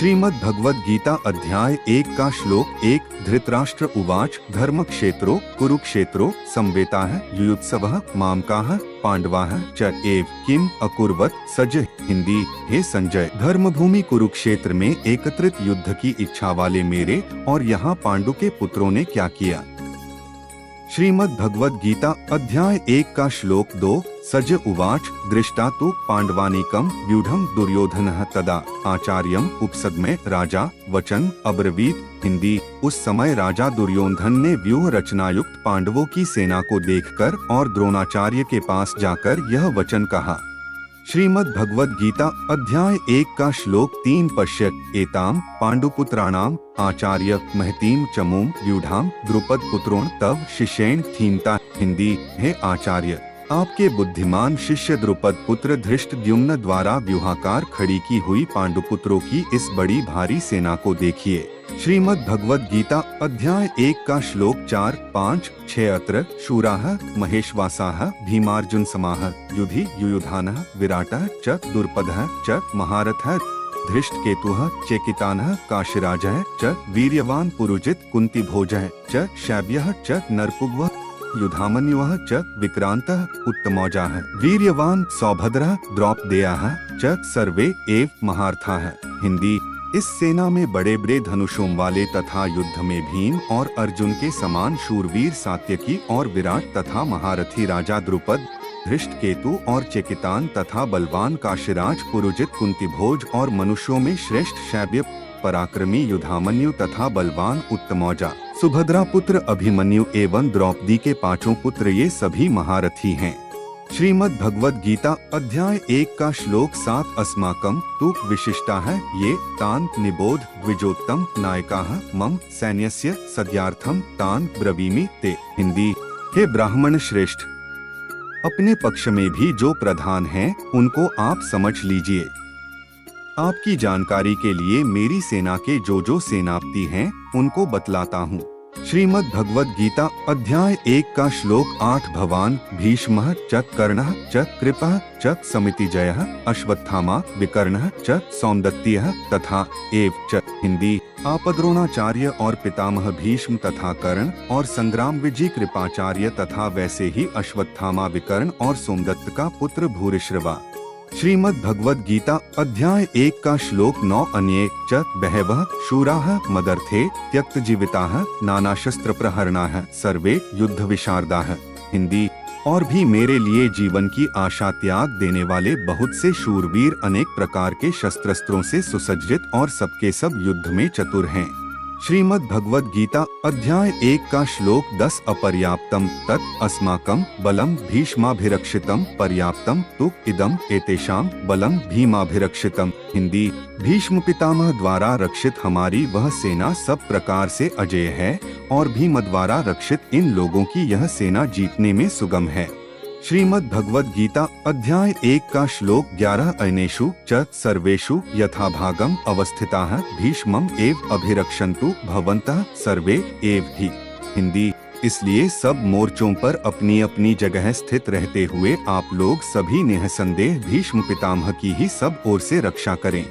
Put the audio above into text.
श्रीमद् भगवद गीता अध्याय 1 का श्लोक 1। धृतराष्ट्र उवाच धर्म क्षेत्रो कुरुक्षेत्रो संवेताः युयुत्सवः मामकाः पांडवाः च एव किम अकुर्वत सज। हिंदी। हे संजय, धर्मभूमि कुरुक्षेत्र में एकत्रित युद्ध की इच्छा वाले मेरे और यहाँ पांडु के पुत्रों ने क्या किया। श्रीमद् भगवद गीता अध्याय 1 का श्लोक 2। सज उवाच दृष्टा तु पांडवानीकम व्यूढ़म दुर्योधनः तदा आचार्यम उपसदमे राजा वचन अब्रवीत। हिंदी। उस समय राजा दुर्योधन ने व्यूह रचनायुक्त पांडवों की सेना को देखकर और द्रोणाचार्य के पास जाकर यह वचन कहा। श्रीमद् भगवद गीता अध्याय 1 का श्लोक 3। पश्यत एताम पांडुपुत्राणाम आचार्य महतीम चमूम व्यूढ़ाम द्रुपद पुत्रों तव शिष्येण थीमता। हिंदी। हे आचार्य, आपके बुद्धिमान शिष्य द्रुपद पुत्र धृष्टद्युम्न द्वारा व्यूहाकार खड़ी की हुई पांडुपुत्रों की इस बड़ी भारी सेना को देखिए। श्रीमद् भगवद गीता अध्याय 1 का श्लोक 4, 5, 6। अत्र शूराः महेशवासाः भीमार्जुन समाः युधि युयुधानः विराटः च दुर्पदः च महारथः धृष्टकेतुः चेकितानः काशीराजः च वीर्यवान पुरुजित कुंतीभोजः च शैब्यः च नरपुग्वः युधामन्युः च विक्रांतः उत्तमौजाः वीर्यवान सौभद्रः द्रौपदेयाः च सर्वे एव महारथाः। हिंदी। इस सेना में बड़े बड़े धनुषों वाले तथा युद्ध में भीम और अर्जुन के समान शूरवीर सात्यकी और विराट तथा महारथी राजा द्रुपद धृष्टकेतु और चेकितान तथा बलवान काशीराज पुरुजित कुंतीभोज और मनुष्यों में श्रेष्ठ शैब्य पराक्रमी युधामन्यु तथा बलवान उत्तमौजा सुभद्रा पुत्र अभिमन्यु एवं द्रौपदी के 5 पुत्र ये सभी महारथी हैं। श्रीमद् भगवद गीता अध्याय 1 का श्लोक 7। अस्माकं तु विशिष्टाः ये तान् निबोध द्विजोत्तम नायकाः मम सैन्यस्य सद्यार्थम तान् ब्रवीमि ते। हिंदी। हे ब्राह्मण श्रेष्ठ, अपने पक्ष में भी जो प्रधान हैं उनको आप समझ लीजिए। आपकी जानकारी के लिए मेरी सेना के जो सेनापति हैं उनको बतलाता हूँ। श्रीमद् भगवद गीता अध्याय 1 का श्लोक 8। भवान भीष्मः च कर्णः च कृपः च समितिजयः अश्वत्थामा विकर्णः च सौंदत्तियः तथा एव च। हिंदी। आप द्रोणाचार्य और पितामह भीष्म तथा कर्ण और संग्राम विजय कृपाचार्य तथा वैसे ही अश्वत्थामा विकर्ण और सोमदत्त का पुत्र भूरिश्रवा। श्रीमद् भगवद गीता अध्याय 1 का श्लोक 9। अन्ये च बहवः शूराः मदर्थे त्यक्त जीविताः नाना शस्त्र प्रहरणाः सर्वे युद्ध विशारदाः। हिंदी। और भी मेरे लिए जीवन की आशा त्याग देने वाले बहुत से शूरवीर अनेक प्रकार के शस्त्रास्त्रों से सुसज्जित और सबके सब युद्ध में चतुर हैं। श्रीमद् भगवद गीता अध्याय 1 का श्लोक 10। अपर्याप्तम तत् अस्माकं बलम भीष्माभिरक्षितम पर्याप्तम तु इदम एतेषां बलम भीमाभिरक्षितम। हिंदी। भीष्म पितामह द्वारा रक्षित हमारी वह सेना सब प्रकार से अजेय है और भीम द्वारा रक्षित इन लोगों की यह सेना जीतने में सुगम है। श्रीमद् भगवद गीता अध्याय 1 का श्लोक 11। अनेषु च सर्वेषु यथाभागम अवस्थिताः भीष्मम् एव अभिरक्षन्तु भवन्तः सर्वे एव हि। हिंदी। इसलिए सब मोर्चों पर अपनी अपनी जगह स्थित रहते हुए आप लोग सभी निःसंदेह भीष्म पितामह की ही सब ओर से रक्षा करें।